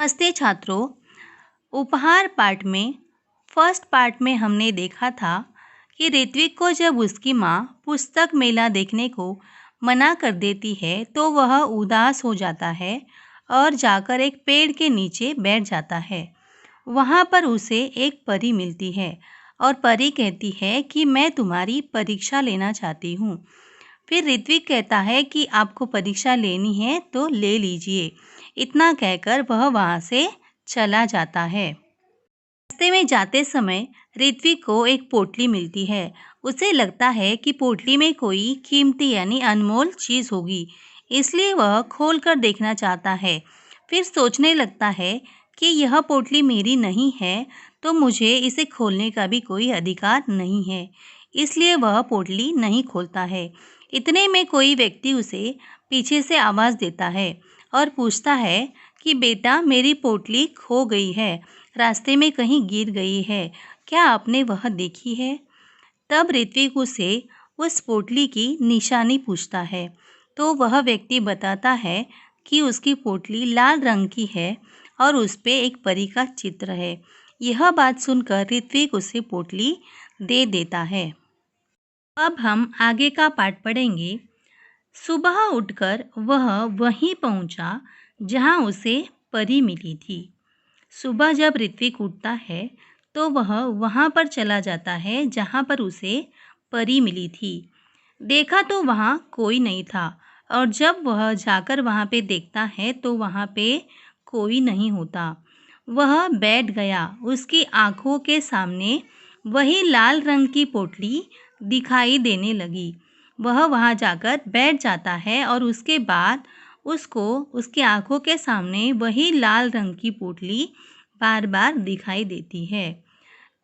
नमस्ते छात्रों। उपहार पाठ में फर्स्ट पार्ट में हमने देखा था कि ऋत्विक को जब उसकी माँ पुस्तक मेला देखने को मना कर देती है तो वह उदास हो जाता है और जाकर एक पेड़ के नीचे बैठ जाता है। वहाँ पर उसे एक परी मिलती है और परी कहती है कि मैं तुम्हारी परीक्षा लेना चाहती हूँ। फिर ऋत्विक कहता है कि आपको परीक्षा लेनी है तो ले लीजिए। इतना कहकर वह वहाँ से चला जाता है। रास्ते में जाते समय ऋत्विक को एक पोटली मिलती है। उसे लगता है कि पोटली में कोई कीमती यानी अनमोल चीज़ होगी, इसलिए वह खोलकर देखना चाहता है। फिर सोचने लगता है कि यह पोटली मेरी नहीं है, तो मुझे इसे खोलने का भी कोई अधिकार नहीं है, इसलिए वह पोटली नहीं खोलता है। इतने में कोई व्यक्ति उसे पीछे से आवाज़ देता है और पूछता है कि बेटा, मेरी पोटली खो गई है, रास्ते में कहीं गिर गई है, क्या आपने वह देखी है? तब ऋत्विक उसे उस पोटली की निशानी पूछता है, तो वह व्यक्ति बताता है कि उसकी पोटली लाल रंग की है और उस पे एक परी का चित्र है। यह बात सुनकर ऋत्विक उसे पोटली दे देता है। अब हम आगे का पाठ पढ़ेंगे। सुबह उठकर वह वहीं पहुंचा जहां उसे परी मिली थी। सुबह जब ऋत्विक उठता है तो वह वहाँ पर चला जाता है जहाँ पर उसे परी मिली थी। देखा तो वहाँ कोई नहीं था और जब वह जाकर वहाँ पे देखता है तो वहाँ पे कोई नहीं होता। वह बैठ गया। उसकी आँखों के सामने वही लाल रंग की पोटली दिखाई देने लगी। वह वहाँ जाकर बैठ जाता है और उसके बाद उसको उसकी आँखों के सामने वही लाल रंग की पोटली बार बार दिखाई देती है।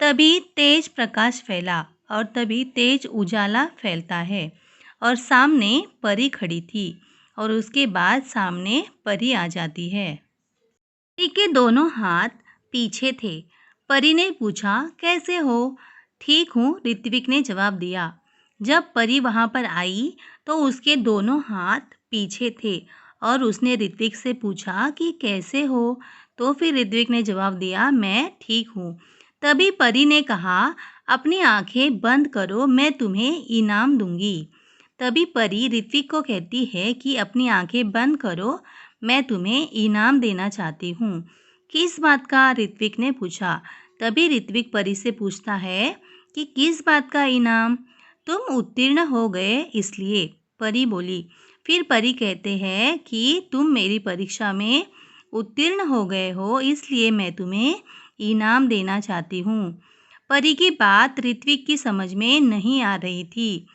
तभी तेज प्रकाश फैला और तभी तेज उजाला फैलता है और सामने परी खड़ी थी और उसके बाद सामने परी आ जाती है। परी के दोनों हाथ पीछे थे। परी ने पूछा, कैसे हो? ठीक हूँ, ऋत्विक ने जवाब दिया। जब परी वहाँ पर आई तो उसके दोनों हाथ पीछे थे और उसने ऋत्विक से पूछा कि कैसे हो? तो फिर ऋत्विक ने जवाब दिया, मैं ठीक हूँ। तभी परी ने कहा, अपनी आंखें बंद करो, मैं तुम्हें इनाम दूंगी। तभी परी ऋत्विक को कहती है कि अपनी आंखें बंद करो, मैं तुम्हें इनाम देना चाहती हूँ। किस बात का? ऋत्विक ने पूछा। तभी ऋत्विक परी से पूछता है कि किस बात का इनाम? तुम उत्तीर्ण हो गए इसलिए, परी बोली। फिर परी कहते हैं कि तुम मेरी परीक्षा में उत्तीर्ण हो गए हो, इसलिए मैं तुम्हें इनाम देना चाहती हूँ। परी की बात ऋत्विक की समझ में नहीं आ रही थी।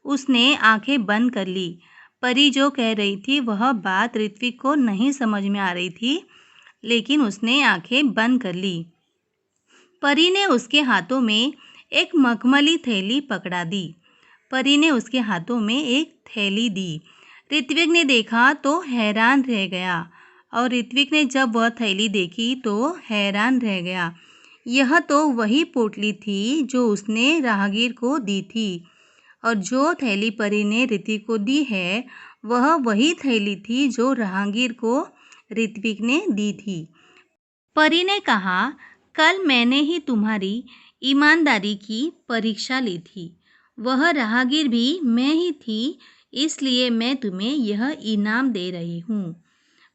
उसने आंखें बंद कर ली। परी जो कह रही थी वह बात ऋत्विक को नहीं समझ में आ रही थी, लेकिन उसने आंखें बंद कर ली। परी ने उसके हाथों में एक मखमली थैली पकड़ा दी। परी ने उसके हाथों में एक थैली दी। ऋत्विक ने देखा तो हैरान रह गया और ऋत्विक ने जब वह थैली देखी तो हैरान रह गया। यह तो वही पोटली थी जो उसने राहगीर को दी थी और जो थैली परी ने ऋत्विक को दी है वह वही थैली थी जो राहगीर को ऋत्विक ने दी थी। परी ने कहा, कल मैंने ही तुम्हारी ईमानदारी की परीक्षा ली थी। वह राहगीर भी मैं ही थी, इसलिए मैं तुम्हें यह इनाम दे रही हूँ।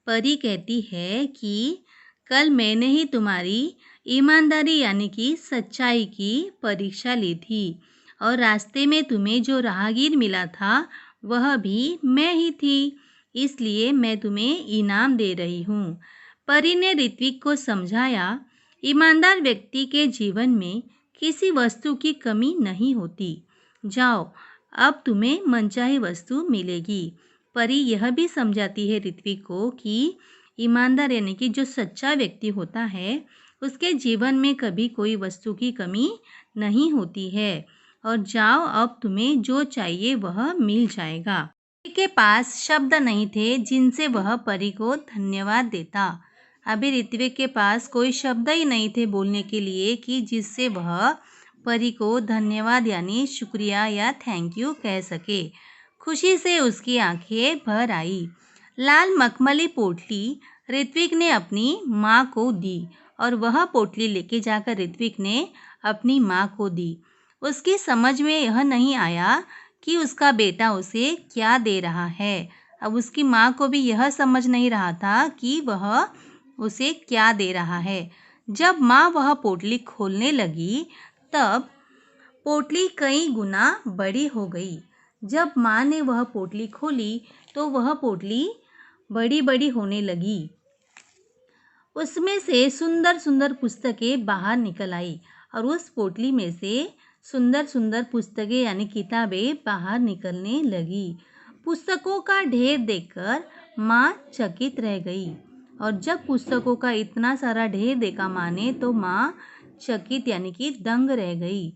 परी कहती है कि कल मैंने ही तुम्हारी ईमानदारी यानी कि सच्चाई की परीक्षा ली थी और रास्ते में तुम्हें जो राहगीर मिला था वह भी मैं ही थी, इसलिए मैं तुम्हें इनाम दे रही हूँ। परी ने ऋत्विक को समझाया, ईमानदार व्यक्ति के जीवन में किसी वस्तु की कमी नहीं होती। जाओ, अब तुम्हें मनचाही वस्तु मिलेगी। परी यह भी समझाती है ऋत्विक को कि ईमानदार यानी कि जो सच्चा व्यक्ति होता है उसके जीवन में कभी कोई वस्तु की कमी नहीं होती है। और जाओ, अब तुम्हें जो चाहिए वह मिल जाएगा। परी के पास शब्द नहीं थे जिनसे वह परी को धन्यवाद देता। अभी ऋत्विक के पास कोई शब्द ही नहीं थे बोलने के लिए कि जिससे वह परी को धन्यवाद यानी शुक्रिया या थैंक यू कह सके। खुशी से उसकी आंखें भर आई। लाल मखमली पोटली ऋत्विक ने अपनी माँ को दी और वह पोटली लेके जाकर ऋत्विक ने अपनी माँ को दी। उसकी समझ में यह नहीं आया कि उसका बेटा उसे क्या दे रहा है। अब उसकी माँ को भी यह समझ नहीं रहा था कि वह उसे क्या दे रहा है। जब माँ वह पोटली खोलने लगी तब पोटली कई गुना बड़ी हो गई। जब माँ ने वह पोटली खोली तो वह पोटली बड़ी बड़ी होने लगी। उसमें से सुंदर सुंदर पुस्तकें बाहर निकल आई और उस पोटली में से सुंदर सुंदर पुस्तकें यानी किताबें बाहर निकलने लगी। पुस्तकों का ढेर देखकर माँ चकित रह गई और जब पुस्तकों का इतना सारा ढेर देखा माँ ने तो माँ चकित यानी कि दंग रह गई।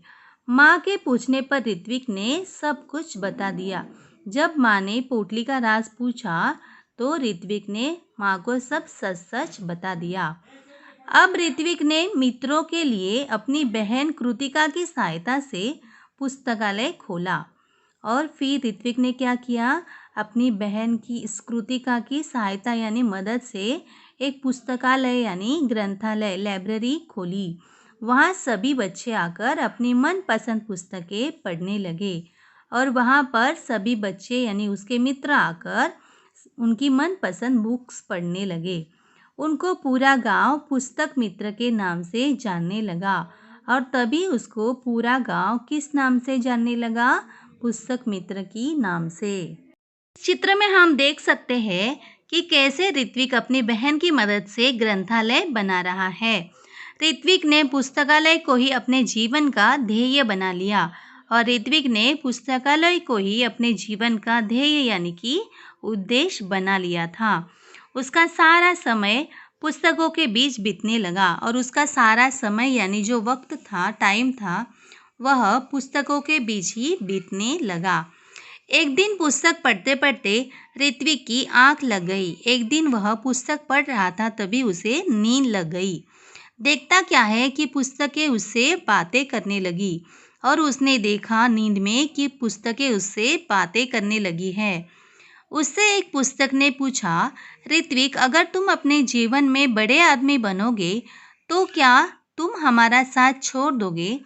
माँ के पूछने पर ऋत्विक ने सब कुछ बता दिया। जब माँ ने पोटली का राज पूछा तो ऋत्विक ने माँ को सब सच सच बता दिया। अब ऋत्विक ने मित्रों के लिए अपनी बहन कृतिका की सहायता से पुस्तकालय खोला और फिर ऋत्विक ने क्या किया, अपनी बहन की इस कृतिका की सहायता यानी मदद से एक पुस्तकालय यानी ग्रंथालय लाइब्रेरी खोली। वहाँ सभी बच्चे आकर अपनी मनपसंद पुस्तकें पढ़ने लगे और वहाँ पर सभी बच्चे यानी उसके मित्र आकर उनकी मनपसंद बुक्स पढ़ने लगे। उनको पूरा गांव पुस्तक मित्र के नाम से जानने लगा और तभी उसको पूरा गांव किस नाम से जानने लगा, पुस्तक मित्र की नाम से। चित्र में हम देख सकते हैं कि कैसे ऋत्विक अपनी बहन की मदद से ग्रंथालय बना रहा है। ऋत्विक ने पुस्तकालय को ही अपने जीवन का ध्येय बना लिया और ऋत्विक ने पुस्तकालय को ही अपने जीवन का ध्येय यानी कि उद्देश्य बना लिया था। उसका सारा समय पुस्तकों के बीच बीतने लगा और उसका सारा समय यानी जो वक्त था, टाइम था, वह पुस्तकों के बीच ही बीतने लगा। एक दिन पुस्तक पढ़ते पढ़ते ऋत्विक की आंख लग गई। एक दिन वह पुस्तक पढ़ रहा था तभी उसे नींद लग गई। देखता क्या है कि पुस्तकें उससे बातें करने लगी और उसने देखा नींद में कि पुस्तकें उससे बातें करने लगी हैं। उससे एक पुस्तक ने पूछा, ऋत्विक, अगर तुम अपने जीवन में बड़े आदमी बनोगे तो क्या तुम हमारा साथ छोड़ दोगे,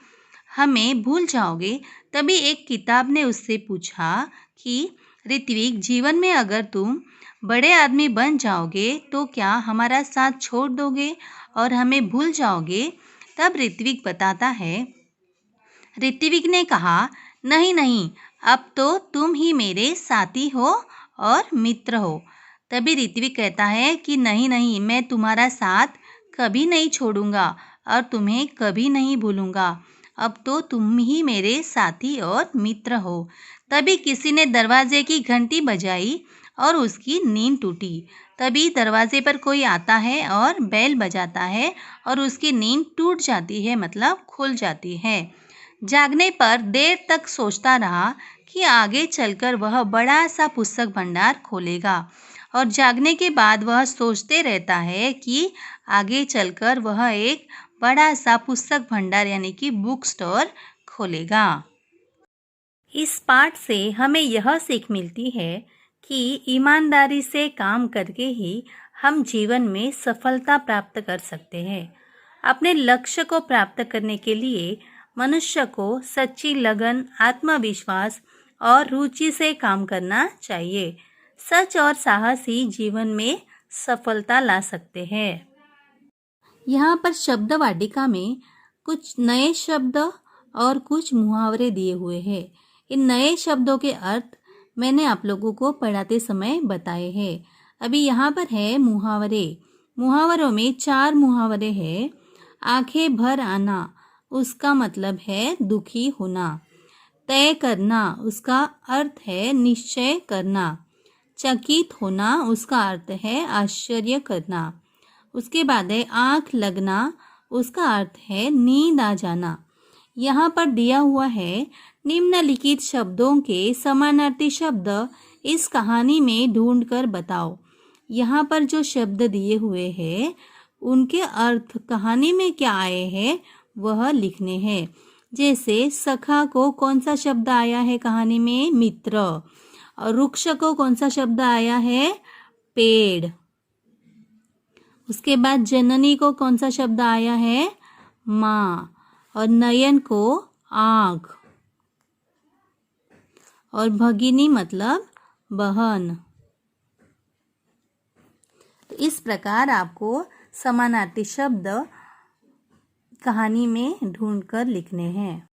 हमें भूल जाओगे? तभी एक किताब ने उससे पूछा कि ऋत्विक, जीवन में अगर तुम बड़े आदमी बन जाओगे तो क्या हमारा साथ छोड़ दोगे और हमें भूल जाओगे? तब ऋत्विक बताता है, ऋत्विक ने कहा, नहीं नहीं, अब तो तुम ही मेरे साथी हो और मित्र हो। तभी ऋत्विक कहता है कि नहीं नहीं, मैं तुम्हारा साथ कभी नहीं छोड़ूंगा और तुम्हें कभी नहीं भूलूंगा। अब तो तुम ही मेरे साथी और मित्र हो। तभी किसी ने दरवाजे की घंटी बजाई और उसकी नींद टूटी। तभी दरवाजे पर कोई आता है और बेल बजाता है और उसकी नींद टूट जाती है, मतलब खुल जाती है। जागने पर देर तक सोचता रहा कि आगे चलकर वह बड़ा सा पुस्तक भंडार खोलेगा और जागने के बाद वह सोचते रहता है कि आगे चलकर वह एक बड़ा सा पुस्तक भंडार यानी कि बुक स्टोर खोलेगा। इस पाठ से हमें यह सीख मिलती है कि ईमानदारी से काम करके ही हम जीवन में सफलता प्राप्त कर सकते हैं। अपने लक्ष्य को प्राप्त करने के लिए मनुष्य को सच्ची लगन, आत्मविश्वास और रुचि से काम करना चाहिए। सच और साहस ही जीवन में सफलता ला सकते हैं। यहाँ पर शब्द वाटिका में कुछ नए शब्द और कुछ मुहावरे दिए हुए हैं। इन नए शब्दों के अर्थ मैंने आप लोगों को पढ़ाते समय बताए हैं। अभी यहाँ पर है मुहावरे। मुहावरों में 4 मुहावरे हैं। आंखें भर आना, उसका मतलब है दुखी होना। तय करना, उसका अर्थ है निश्चय करना। चकित होना, उसका अर्थ है आश्चर्य करना। उसके बाद है आँख लगना, उसका अर्थ है नींद आ जाना। यहाँ पर दिया हुआ है निम्नलिखित शब्दों के समानार्थी शब्द इस कहानी में ढूंढकर बताओ। यहाँ पर जो शब्द दिए हुए हैं उनके अर्थ कहानी में क्या आए हैं वह लिखने हैं। जैसे सखा को कौन सा शब्द आया है कहानी में? मित्र। और वृक्ष को कौन सा शब्द आया है? पेड़। उसके बाद जननी को कौन सा शब्द आया है? माँ। और नयन को आँख। और भगिनी मतलब बहन। तो इस प्रकार आपको समानार्थी शब्द कहानी में ढूंढकर लिखने हैं।